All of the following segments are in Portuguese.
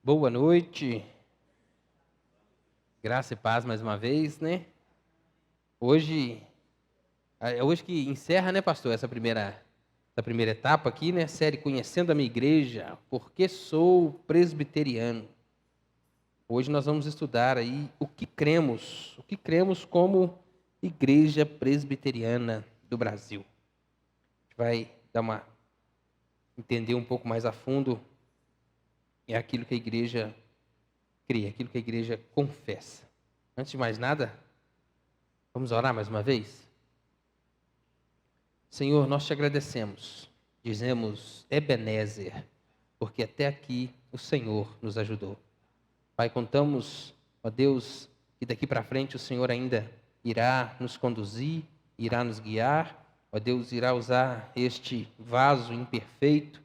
Boa noite, graça e paz mais uma vez, né? Hoje, é hoje que encerra, né, pastor, essa primeira etapa aqui, né? Série Conhecendo a Minha Igreja, porque sou presbiteriano. Hoje nós vamos estudar aí o que cremos como Igreja Presbiteriana do Brasil. A gente vai entender um pouco mais a fundo aquilo que a igreja crê, aquilo que a igreja confessa. Antes de mais nada, vamos orar mais uma vez? Senhor, nós te agradecemos. Dizemos Ebenezer, porque até aqui o Senhor nos ajudou. Pai, contamos, ó Deus, que daqui para frente o Senhor ainda irá nos conduzir, irá nos guiar, ó Deus, irá usar este vaso imperfeito,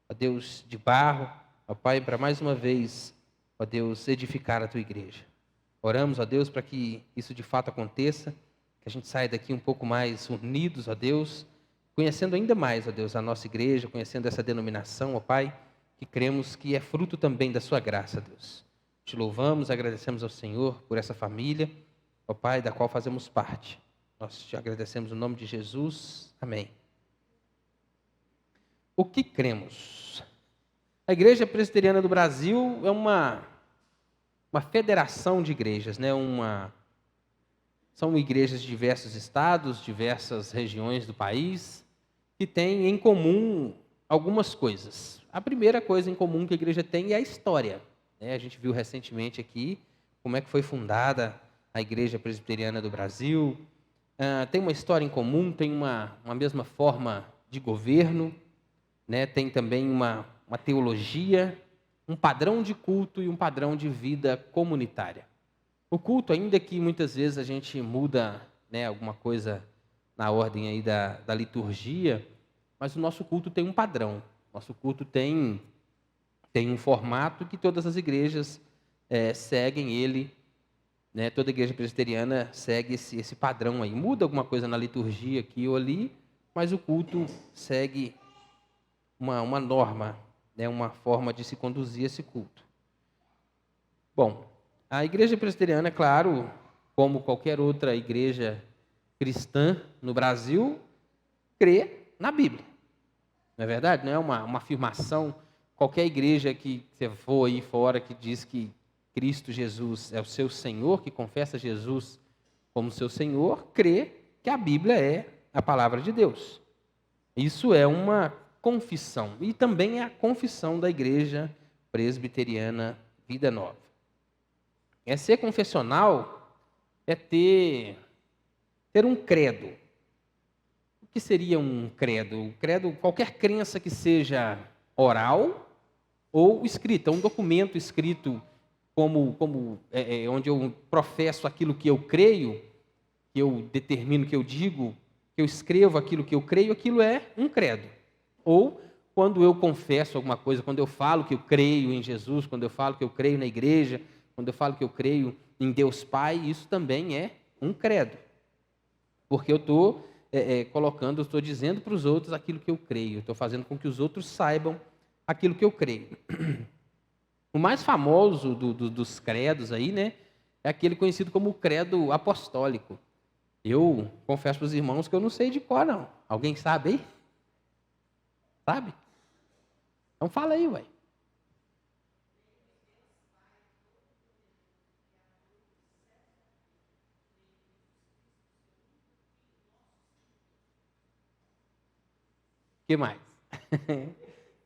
ó Deus, de barro, ó Pai, para mais uma vez, ó Deus, edificar a tua igreja. Oramos, ó Deus, para que isso de fato aconteça, que a gente saia daqui um pouco mais unidos, ó Deus, conhecendo ainda mais, ó Deus, a nossa igreja, conhecendo essa denominação, ó Pai, que cremos que é fruto também da sua graça, Deus. Te louvamos, agradecemos ao Senhor por essa família, ó Pai, da qual fazemos parte. Nós te agradecemos no nome de Jesus. Amém. O que cremos? A Igreja Presbiteriana do Brasil é uma federação de igrejas, né? São igrejas de diversos estados, diversas regiões do país, que têm em comum algumas coisas. A primeira coisa em comum que a igreja tem é a história, né? A gente viu recentemente aqui como é que foi fundada a Igreja Presbiteriana do Brasil. Tem uma história em comum, tem uma mesma forma de governo, né? Tem também uma teologia, um padrão de culto e um padrão de vida comunitária. O culto, ainda que muitas vezes a gente muda, né, alguma coisa na ordem aí da liturgia, mas o nosso culto tem um padrão. Nosso culto tem um formato que todas as igrejas seguem ele, né? Toda igreja presbiteriana segue esse padrão aí. Muda alguma coisa na liturgia aqui ou ali, mas o culto segue uma norma, né, uma forma de se conduzir esse culto. Bom, a igreja presbiteriana, é claro, como qualquer outra igreja cristã no Brasil, crê na Bíblia. Não é verdade? Não é uma afirmação. Qualquer igreja que você for aí fora que diz que Cristo Jesus é o seu Senhor, que confessa Jesus como seu Senhor, crê que a Bíblia é a palavra de Deus. Isso é uma confissão. E também é a confissão da Igreja Presbiteriana Vida Nova. Ser confessional é ter um credo. O que seria um credo? Um credo, qualquer crença que seja oral ou escrita, um documento escrito onde eu professo aquilo que eu creio, que eu determino, que eu digo, que eu escrevo aquilo que eu creio, aquilo é um credo. Ou quando eu confesso alguma coisa, quando eu falo que eu creio em Jesus, quando eu falo que eu creio na igreja, quando eu falo que eu creio em Deus Pai, isso também é um credo. Porque eu estou estou dizendo para os outros aquilo que eu creio, estou fazendo com que os outros saibam aquilo que eu creio. O mais famoso dos credos aí, né, é aquele conhecido como o credo apostólico. Eu confesso para os irmãos que eu não sei de cor, não. Alguém sabe aí? Sabe? Então fala aí, ué. O que mais?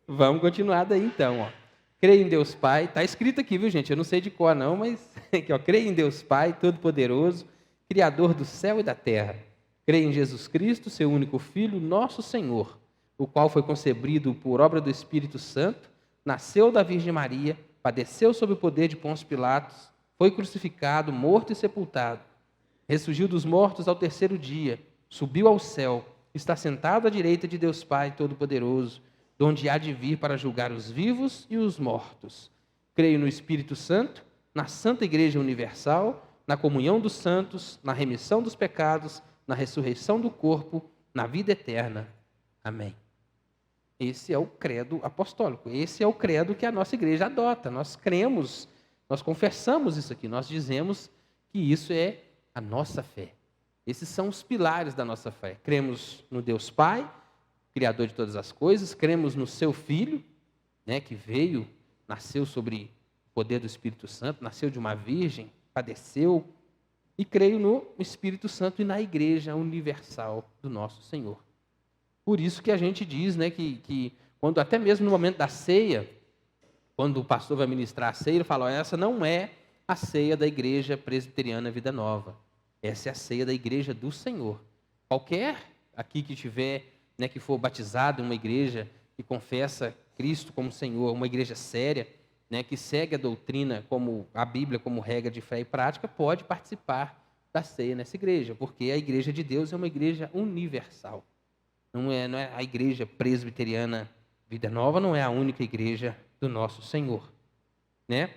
Vamos continuar daí então, ó. Creio em Deus Pai, está escrito aqui, viu gente? Eu não sei de cor não, mas aqui, ó. Creio em Deus Pai, Todo-Poderoso, Criador do céu e da terra. Creio em Jesus Cristo, seu único Filho, nosso Senhor, o qual foi concebido por obra do Espírito Santo, nasceu da Virgem Maria, padeceu sob o poder de Pôncio Pilatos, foi crucificado, morto e sepultado. Ressurgiu dos mortos ao terceiro dia, subiu ao céu, está sentado à direita de Deus Pai Todo-Poderoso, de onde há de vir para julgar os vivos e os mortos. Creio no Espírito Santo, na Santa Igreja Universal, na comunhão dos santos, na remissão dos pecados, na ressurreição do corpo, na vida eterna. Amém. Esse é o credo apostólico. Esse é o credo que a nossa igreja adota. Nós cremos, nós confessamos isso aqui. Nós dizemos que isso é a nossa fé. Esses são os pilares da nossa fé. Cremos no Deus Pai, Criador de todas as coisas. Cremos no Seu Filho, né, que veio, nasceu sobre o poder do Espírito Santo, nasceu de uma virgem, padeceu. E creio no Espírito Santo e na Igreja Universal do nosso Senhor. Por isso que a gente diz, né, que quando até mesmo no momento da ceia, quando o pastor vai ministrar a ceia, ele fala: essa não é a ceia da Igreja Presbiteriana Vida Nova. Essa é a ceia da Igreja do Senhor. Qualquer aqui que tiver, né, que for batizado em uma igreja que confessa Cristo como Senhor, uma igreja séria, né, que segue a doutrina como a Bíblia como regra de fé e prática, pode participar da ceia nessa igreja, porque a Igreja de Deus é uma igreja universal. Não é a Igreja Presbiteriana Vida Nova, não é a única igreja do nosso Senhor, né?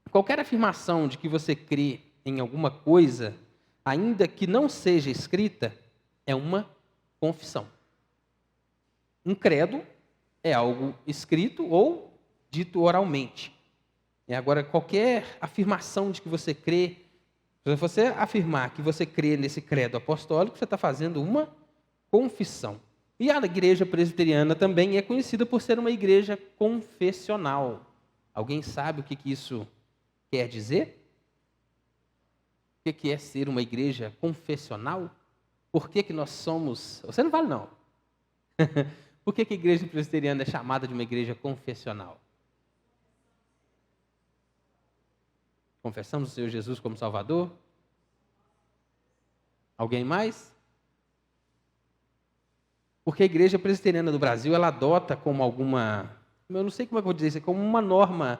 Qualquer afirmação de que você crê em alguma coisa, ainda que não seja escrita, é uma confissão. Um credo é algo escrito ou dito oralmente. E agora, qualquer afirmação de que você crê, se você afirmar que você crê nesse credo apostólico, você está fazendo uma confissão. E a igreja presbiteriana também é conhecida por ser uma igreja confessional. Alguém sabe o que isso quer dizer? O que é ser uma igreja confessional? Por que nós somos... Você não vale, não. Por que a igreja presbiteriana é chamada de uma igreja confessional? Confessamos o Senhor Jesus como Salvador? Alguém mais? Porque a Igreja Presbiteriana do Brasil, ela adota como alguma... Eu não sei como é que eu vou dizer isso, como uma norma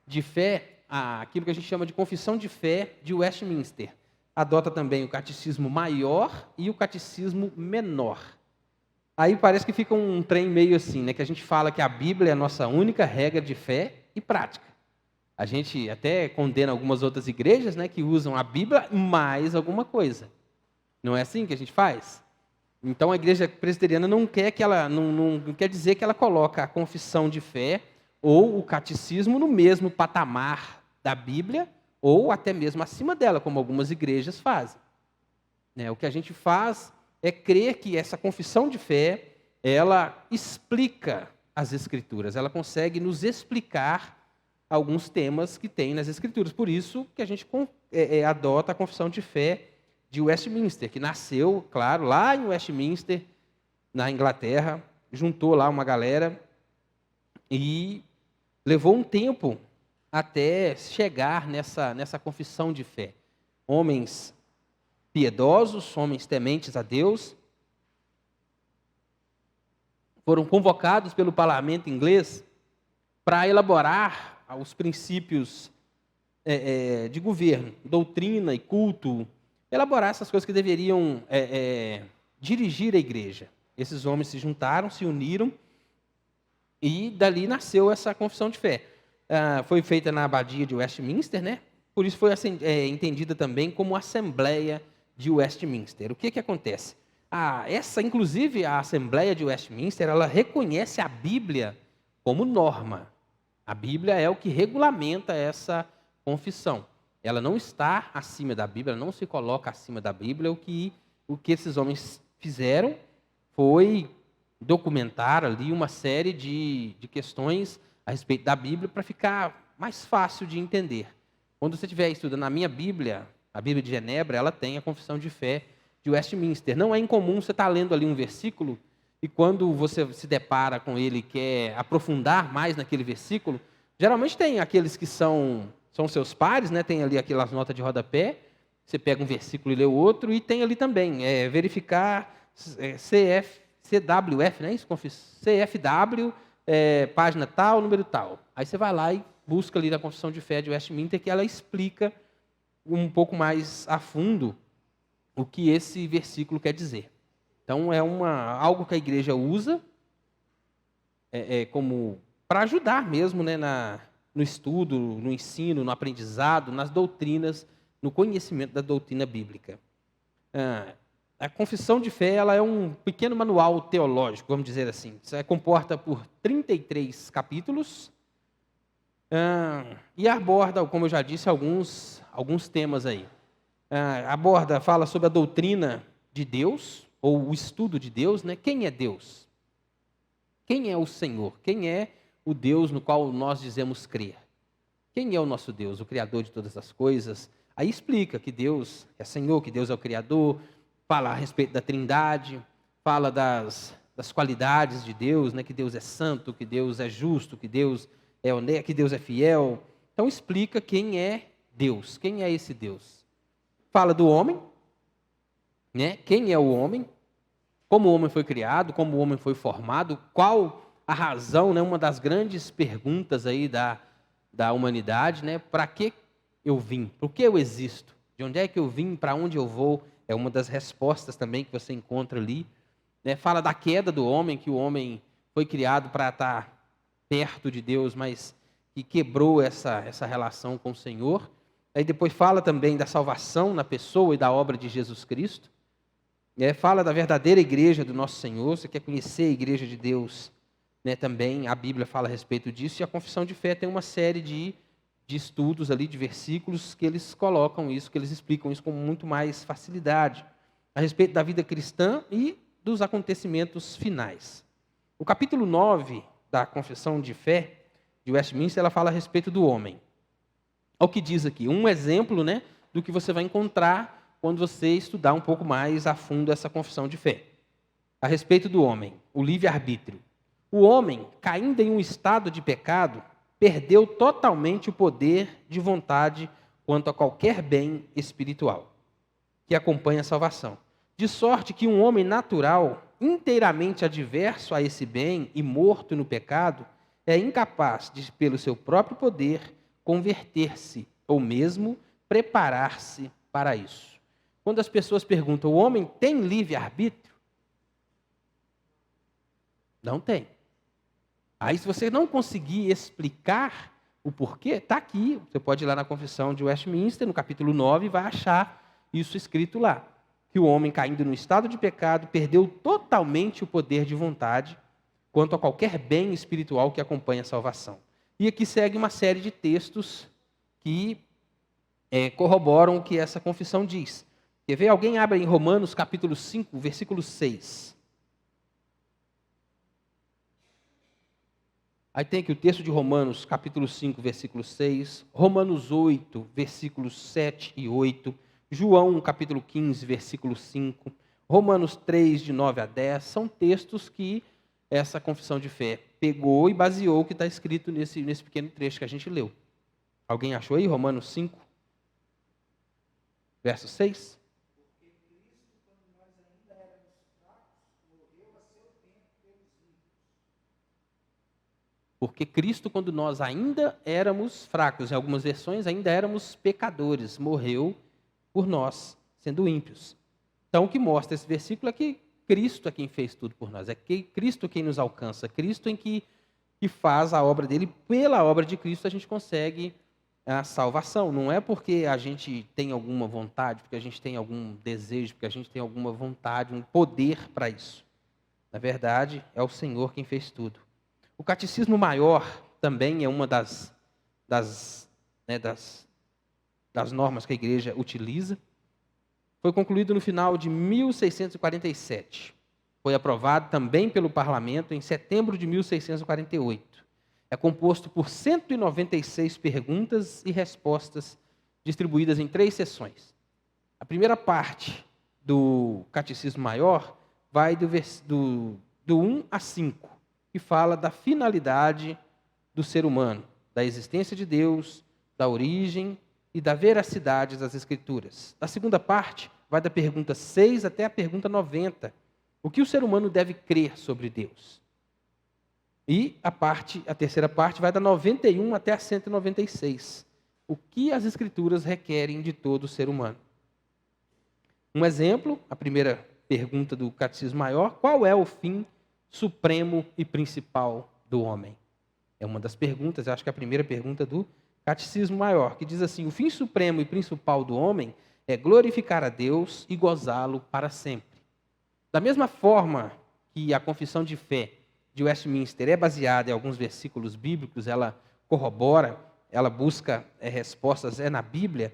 de fé, aquilo que a gente chama de confissão de fé de Westminster. Adota também o catecismo maior e o catecismo menor. Aí parece que fica um trem meio assim, né? Que a gente fala que a Bíblia é a nossa única regra de fé e prática. A gente até condena algumas outras igrejas, né, que usam a Bíblia mais alguma coisa. Não é assim que a gente faz? Então a igreja presbiteriana não quer que ela não quer dizer que ela coloca a confissão de fé ou o catecismo no mesmo patamar da Bíblia ou até mesmo acima dela, como algumas igrejas fazem. Né? O que a gente faz é crer que essa confissão de fé, ela explica as Escrituras, ela consegue nos explicar alguns temas que tem nas Escrituras. Por isso que a gente adota a confissão de fé de Westminster, que nasceu, claro, lá em Westminster, na Inglaterra, juntou lá uma galera e levou um tempo até chegar nessa confissão de fé. Homens piedosos, homens tementes a Deus, foram convocados pelo parlamento inglês para elaborar os princípios de governo, doutrina e culto, elaborar essas coisas que deveriam dirigir a igreja. Esses homens se juntaram, se uniram, e dali nasceu essa confissão de fé. Foi feita na abadia de Westminster, né? Por isso foi entendida também como Assembleia de Westminster. O que acontece? Inclusive, a Assembleia de Westminster, ela reconhece a Bíblia como norma. A Bíblia é o que regulamenta essa confissão. Ela não está acima da Bíblia, não se coloca acima da Bíblia. O que esses homens fizeram foi documentar ali uma série de questões a respeito da Bíblia para ficar mais fácil de entender. Quando você estiver estudando a minha Bíblia, a Bíblia de Genebra, ela tem a confissão de fé de Westminster. Não é incomum você estar lendo ali um versículo e quando você se depara com ele e quer aprofundar mais naquele versículo, geralmente tem aqueles que são seus pares, né? Tem ali aquelas notas de rodapé, você pega um versículo e lê o outro, e tem ali também, verificar CWF, né? Isso, CFW, página tal, número tal. Aí você vai lá e busca ali na Confissão de Fé de Westminster, que ela explica um pouco mais a fundo o que esse versículo quer dizer. Então, é algo que a igreja usa como para ajudar mesmo, né, no estudo, no ensino, no aprendizado, nas doutrinas, no conhecimento da doutrina bíblica. A confissão de fé ela é um pequeno manual teológico, vamos dizer assim. Isso é comporta por 33 capítulos e aborda, como eu já disse, alguns temas aí. Fala sobre a doutrina de Deus, ou o estudo de Deus, né? Quem é Deus? Quem é o Senhor? Quem é o Deus no qual nós dizemos crer? Quem é o nosso Deus, o Criador de todas as coisas? Aí explica que Deus é Senhor, que Deus é o Criador, fala a respeito da Trindade, fala das qualidades de Deus, né? Que Deus é santo, que Deus é justo, que Deus é honesto, que Deus é fiel. Então explica quem é Deus, quem é esse Deus. Fala do homem, né? Quem é o homem, como o homem foi criado, como o homem foi formado, qual a razão, né? Uma das grandes perguntas aí da humanidade, né? Para que eu vim? Por que eu existo? De onde é que eu vim? Para onde eu vou? É uma das respostas também que você encontra ali. Né? Fala da queda do homem, que o homem foi criado para estar perto de Deus, mas que quebrou essa relação com o Senhor. Aí depois fala também da salvação na pessoa e da obra de Jesus Cristo. Fala da verdadeira igreja do nosso Senhor. Você quer conhecer a igreja de Deus? Né? Também a Bíblia fala a respeito disso. E a confissão de fé tem uma série de estudos ali, de versículos, que eles colocam isso, que eles explicam isso com muito mais facilidade, a respeito da vida cristã e dos acontecimentos finais. O capítulo 9 da Confissão de Fé de Westminster, ela fala a respeito do homem. Olha o que diz aqui, um exemplo, né, do que você vai encontrar quando você estudar um pouco mais a fundo essa confissão de fé. A respeito do homem, o livre-arbítrio. O homem, caindo em um estado de pecado, perdeu totalmente o poder de vontade quanto a qualquer bem espiritual que acompanha a salvação. De sorte que um homem natural, inteiramente adverso a esse bem e morto no pecado, é incapaz de, pelo seu próprio poder, converter-se ou mesmo preparar-se para isso. Quando as pessoas perguntam, o homem tem livre-arbítrio? Não tem. Aí, se você não conseguir explicar o porquê, está aqui. Você pode ir lá na Confissão de Westminster, no capítulo 9, e vai achar isso escrito lá. Que o homem, caindo no estado de pecado, perdeu totalmente o poder de vontade quanto a qualquer bem espiritual que acompanha a salvação. E aqui segue uma série de textos que corroboram o que essa confissão diz. Quer ver? Alguém abre em Romanos, capítulo 5, versículo 6. Aí tem aqui o texto de Romanos, capítulo 5, versículo 6, Romanos 8, versículos 7 e 8, João, capítulo 15, versículo 5, Romanos 3, de 9 a 10, são textos que essa confissão de fé pegou e baseou o que está escrito nesse pequeno trecho que a gente leu. Alguém achou aí? Romanos 5, verso 6? Porque Cristo, quando nós ainda éramos fracos, em algumas versões, ainda éramos pecadores, morreu por nós, sendo ímpios. Então, o que mostra esse versículo é que Cristo é quem fez tudo por nós, é que Cristo é quem nos alcança, Cristo em que faz a obra dele, pela obra de Cristo a gente consegue a salvação. Não é porque a gente tem alguma vontade, porque a gente tem algum desejo, porque a gente tem alguma vontade, um poder para isso. Na verdade, é o Senhor quem fez tudo. O Catecismo Maior também é uma das normas que a igreja utiliza. Foi concluído no final de 1647. Foi aprovado também pelo parlamento em setembro de 1648. É composto por 196 perguntas e respostas distribuídas em 3 sessões. A primeira parte do Catecismo Maior vai do 1 a 5. Que fala da finalidade do ser humano, da existência de Deus, da origem e da veracidade das Escrituras. A segunda parte vai da pergunta 6 até a pergunta 90. O que o ser humano deve crer sobre Deus? E a terceira parte vai da 91 até a 196. O que as Escrituras requerem de todo ser humano? Um exemplo, a primeira pergunta do Catecismo Maior, qual é o fim supremo e principal do homem? É uma das perguntas, eu acho que é a primeira pergunta do Catecismo Maior, que diz assim, o fim supremo e principal do homem é glorificar a Deus e gozá-lo para sempre. Da mesma forma que a confissão de fé de Westminster é baseada em alguns versículos bíblicos, ela corrobora, ela busca respostas na Bíblia,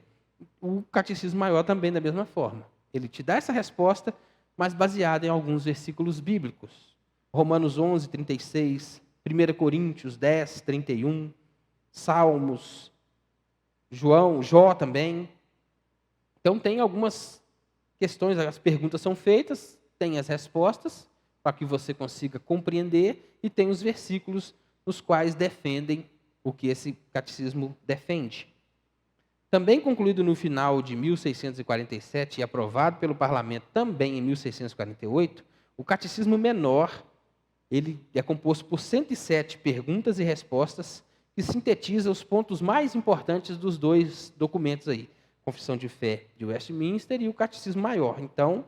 o Catecismo Maior também da mesma forma. Ele te dá essa resposta, mas baseada em alguns versículos bíblicos. Romanos 11, 36, 1 Coríntios 10, 31, Salmos, Jó também. Então tem algumas questões, as perguntas são feitas, tem as respostas, para que você consiga compreender, e tem os versículos nos quais defendem o que esse catecismo defende. Também concluído no final de 1647 e aprovado pelo parlamento também em 1648, o Catecismo Menor, ele é composto por 107 perguntas e respostas que sintetiza os pontos mais importantes dos dois documentos aí, Confissão de Fé de Westminster e o Catecismo Maior. Então,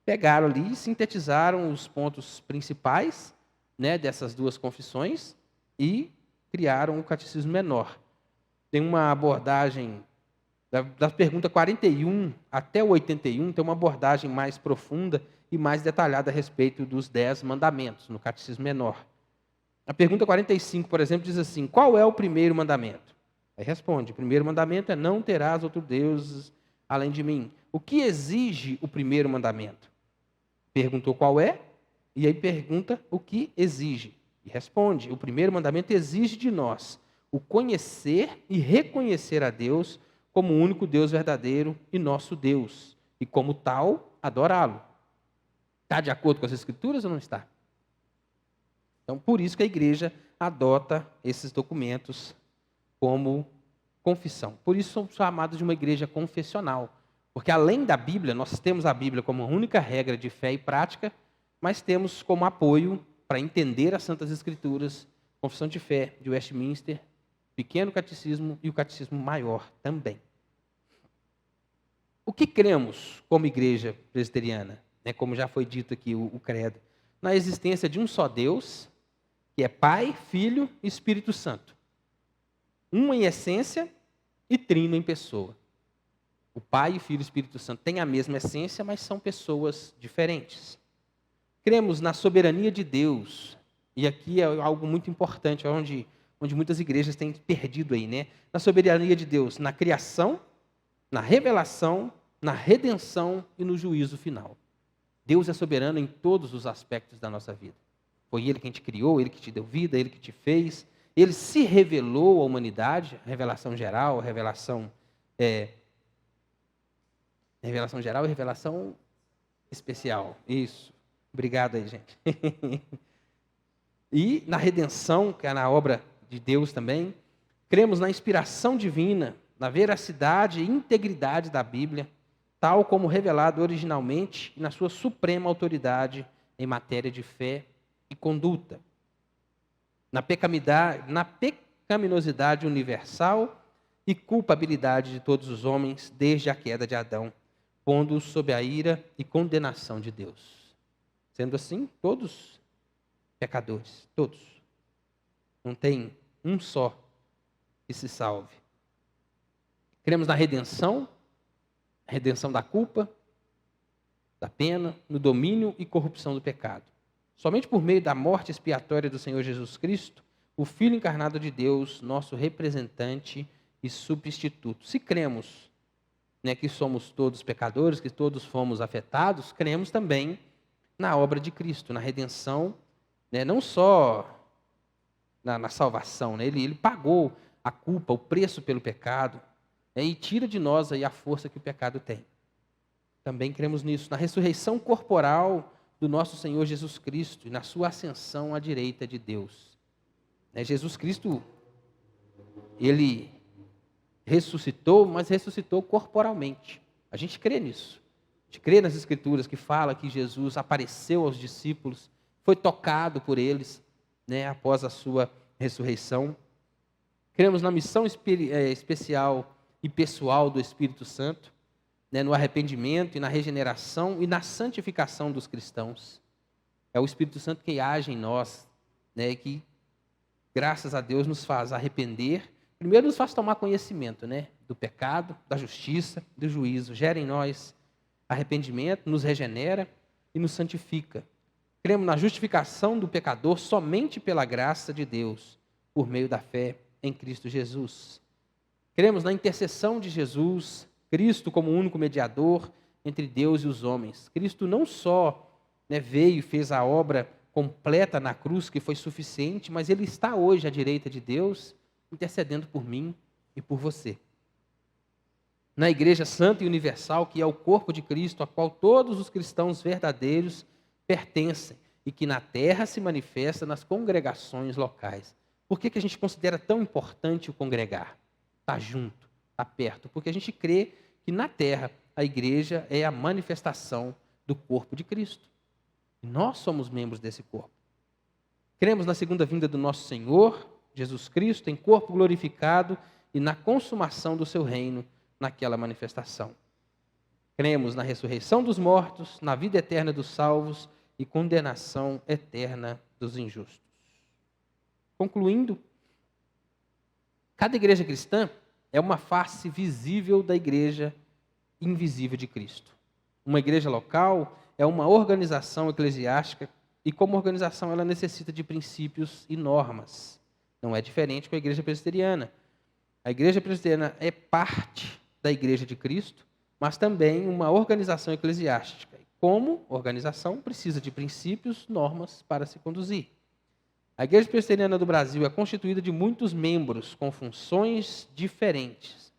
pegaram ali e sintetizaram os pontos principais, né, dessas duas confissões e criaram o Catecismo Menor. Tem uma abordagem da pergunta 41 até o 81, tem uma abordagem mais profunda e mais detalhada a respeito dos 10 mandamentos, no Catecismo Menor. A pergunta 45, por exemplo, diz assim: qual é o primeiro mandamento? Aí responde: o primeiro mandamento é não terás outro Deus além de mim. O que exige o primeiro mandamento? Perguntou qual é, e aí pergunta o que exige. E responde: o primeiro mandamento exige de nós o conhecer e reconhecer a Deus como o único Deus verdadeiro e nosso Deus, e como tal, adorá-lo. Está de acordo com as Escrituras ou não está? Então, por isso que a igreja adota esses documentos como confissão. Por isso somos chamados de uma igreja confessional. Porque além da Bíblia, nós temos a Bíblia como a única regra de fé e prática, mas temos como apoio para entender as Santas Escrituras, Confissão de Fé de Westminster, Pequeno Catecismo e o Catecismo Maior também. O que cremos como igreja presbiteriana? Como já foi dito aqui, o credo. Na existência de um só Deus, que é Pai, Filho e Espírito Santo. Um em essência e trino em pessoa. O Pai, o Filho e o Espírito Santo têm a mesma essência, mas são pessoas diferentes. Cremos na soberania de Deus. E aqui é algo muito importante, onde muitas igrejas têm perdido aí, né? Na soberania de Deus, na criação, na revelação, na redenção e no juízo final. Deus é soberano em todos os aspectos da nossa vida. Foi Ele quem te criou, Ele que te deu vida, Ele que te fez. Ele se revelou à humanidade, revelação geral, revelação geral e revelação especial. Isso. Obrigado aí, gente. E na redenção, que é na obra de Deus também, cremos na inspiração divina, na veracidade e integridade da Bíblia, tal como revelado originalmente e na sua suprema autoridade em matéria de fé e conduta. Na pecaminosidade universal e culpabilidade de todos os homens desde a queda de Adão, pondo-os sob a ira e condenação de Deus. Sendo assim, todos pecadores, todos. Não tem um só que se salve. Cremos na redenção, a redenção da culpa, da pena, no domínio e corrupção do pecado. Somente por meio da morte expiatória do Senhor Jesus Cristo, o Filho encarnado de Deus, nosso representante e substituto. Se cremos, que somos todos pecadores, que todos fomos afetados, cremos também na obra de Cristo, na redenção, não só na salvação. Ele pagou a culpa, o preço pelo pecado, e tira de nós aí a força que o pecado tem. Também cremos nisso, na ressurreição corporal do nosso Senhor Jesus Cristo e na sua ascensão à direita de Deus. Jesus Cristo, Ele ressuscitou, mas ressuscitou corporalmente. A gente crê nisso. A gente crê nas Escrituras que fala que Jesus apareceu aos discípulos, foi tocado por eles, após a sua ressurreição. Cremos na missão especial e pessoal do Espírito Santo, no arrependimento e na regeneração e na santificação dos cristãos. É o Espírito Santo que age em nós, que, graças a Deus, nos faz arrepender, Primeiro nos faz tomar conhecimento, né, do pecado, da justiça, do juízo. Gera em nós arrependimento, nos regenera e nos santifica. Cremos na justificação do pecador somente pela graça de Deus, por meio da fé em Cristo Jesus. Cremos na intercessão de Jesus, Cristo como único mediador entre Deus e os homens. Cristo não só, né, veio e fez a obra completa na cruz, que foi suficiente, mas Ele está hoje à direita de Deus, intercedendo por mim e por você. Na Igreja Santa e Universal, que é o corpo de Cristo, a qual todos os cristãos verdadeiros pertencem e que na terra se manifesta nas congregações locais. Por que a gente considera tão importante o congregar? Estar junto, estar perto, porque a gente crê que na terra a igreja é a manifestação do corpo de Cristo. E nós somos membros desse corpo. Cremos na segunda vinda do nosso Senhor, Jesus Cristo, em corpo glorificado e na consumação do seu reino naquela manifestação. Cremos na ressurreição dos mortos, na vida eterna dos salvos e condenação eterna dos injustos. Concluindo, cada igreja cristã é uma face visível da igreja invisível de Cristo. Uma igreja local é uma organização eclesiástica e, como organização, ela necessita de princípios e normas. Não é diferente com a igreja presbiteriana. A igreja presbiteriana é parte da igreja de Cristo, mas também uma organização eclesiástica. Como organização, precisa de princípios, normas para se conduzir. A Igreja Presbiteriana do Brasil é constituída de muitos membros com funções diferentes,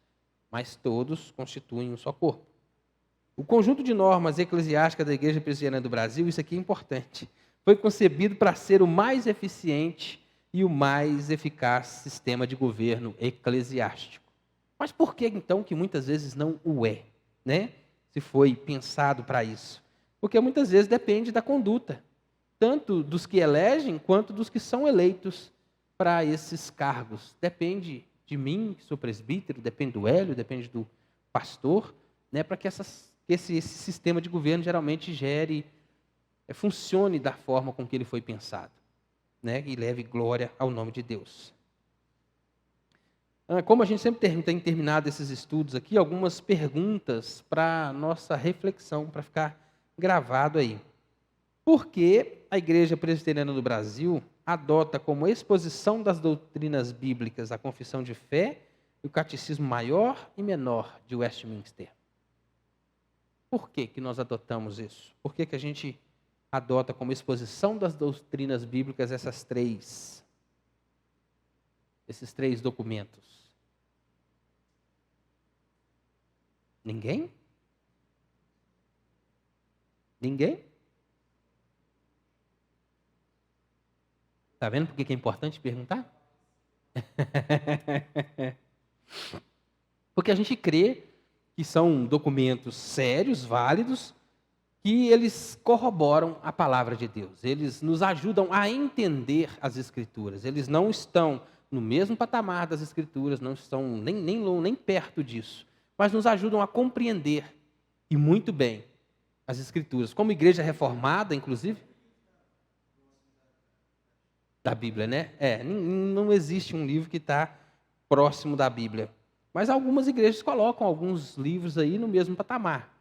mas todos constituem um só corpo. O conjunto de normas eclesiásticas da Igreja Presbiteriana do Brasil, isso aqui é importante, foi concebido para ser o mais eficiente e o mais eficaz sistema de governo eclesiástico. Mas por que então que muitas vezes não o é, né? Se foi pensado para isso? Porque muitas vezes depende da conduta, tanto dos que elegem quanto dos que são eleitos para esses cargos. Depende de mim, que sou presbítero, depende do Hélio, depende do pastor, né, para que esse sistema de governo geralmente funcione da forma com que ele foi pensado, né, e leve glória ao nome de Deus. Como a gente sempre tem terminado esses estudos aqui, algumas perguntas para nossa reflexão, para ficar gravado aí. Por que a Igreja Presbiteriana do Brasil adota como exposição das doutrinas bíblicas a Confissão de Fé e o Catecismo Maior e Menor de Westminster? Por que nós adotamos isso? Por que a gente adota como exposição das doutrinas bíblicas esses três documentos? Ninguém? Ninguém? Está vendo por que é importante perguntar? Porque a gente crê que são documentos sérios, válidos, que eles corroboram a palavra de Deus. Eles nos ajudam a entender as Escrituras. Eles não estão no mesmo patamar das Escrituras, não estão nem perto disso, mas nos ajudam a compreender, e muito bem, as Escrituras. Como igreja reformada, inclusive, da Bíblia, né? Não existe um livro que está próximo da Bíblia. Mas algumas igrejas colocam alguns livros aí no mesmo patamar,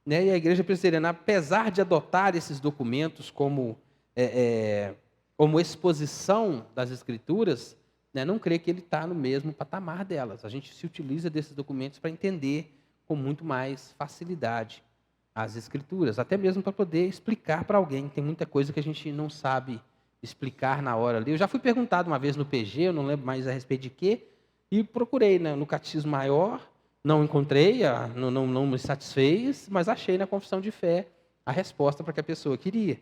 né? E a Igreja Presbiteriana, apesar de adotar esses documentos como exposição das Escrituras, né, não crê que ele está no mesmo patamar delas. A gente se utiliza desses documentos para entender com muito mais facilidade as Escrituras, até mesmo para poder explicar para alguém. Tem muita coisa que a gente não sabe explicar na hora ali. Eu já fui perguntado uma vez no PG, eu não lembro mais a respeito de quê, e procurei, né, no Catecismo Maior, não encontrei, não me satisfez, mas achei na Confissão de Fé a resposta para que a pessoa queria.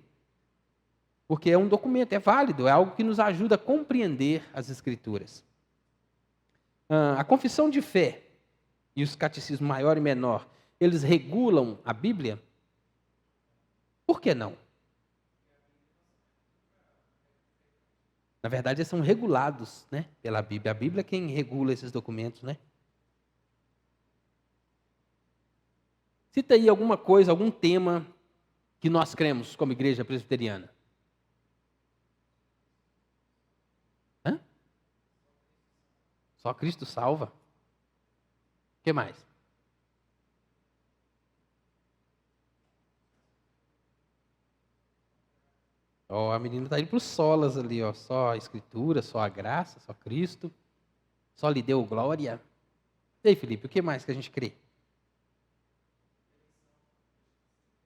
Porque é um documento, é válido, é algo que nos ajuda a compreender as Escrituras. A Confissão de Fé e os Catecismos Maior e Menor, eles regulam a Bíblia? Por que não? Na verdade, eles são regulados, né, pela Bíblia. A Bíblia é quem regula esses documentos, né? Cita aí alguma coisa, algum tema que nós cremos como igreja presbiteriana. Só Cristo salva. O que mais? Ó, a menina está indo para os solas ali, ó. Só a Escritura, só a graça, só Cristo. Só lhe deu glória. E aí, Felipe, o que mais que a gente crê?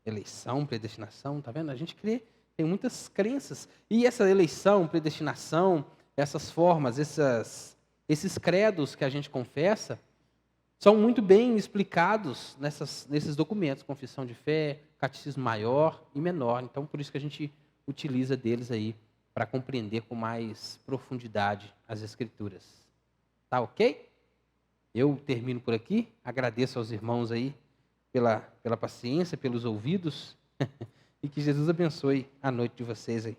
Eleição, predestinação, tá vendo? A gente crê, tem muitas crenças. E essa eleição, predestinação, essas formas, esses credos que a gente confessa, são muito bem explicados nesses documentos, confissão de fé, catecismo maior e menor. Então, por isso que a gente utiliza deles aí para compreender com mais profundidade as Escrituras. Tá ok? Eu termino por aqui, agradeço aos irmãos aí pela paciência, pelos ouvidos, e que Jesus abençoe a noite de vocês aí.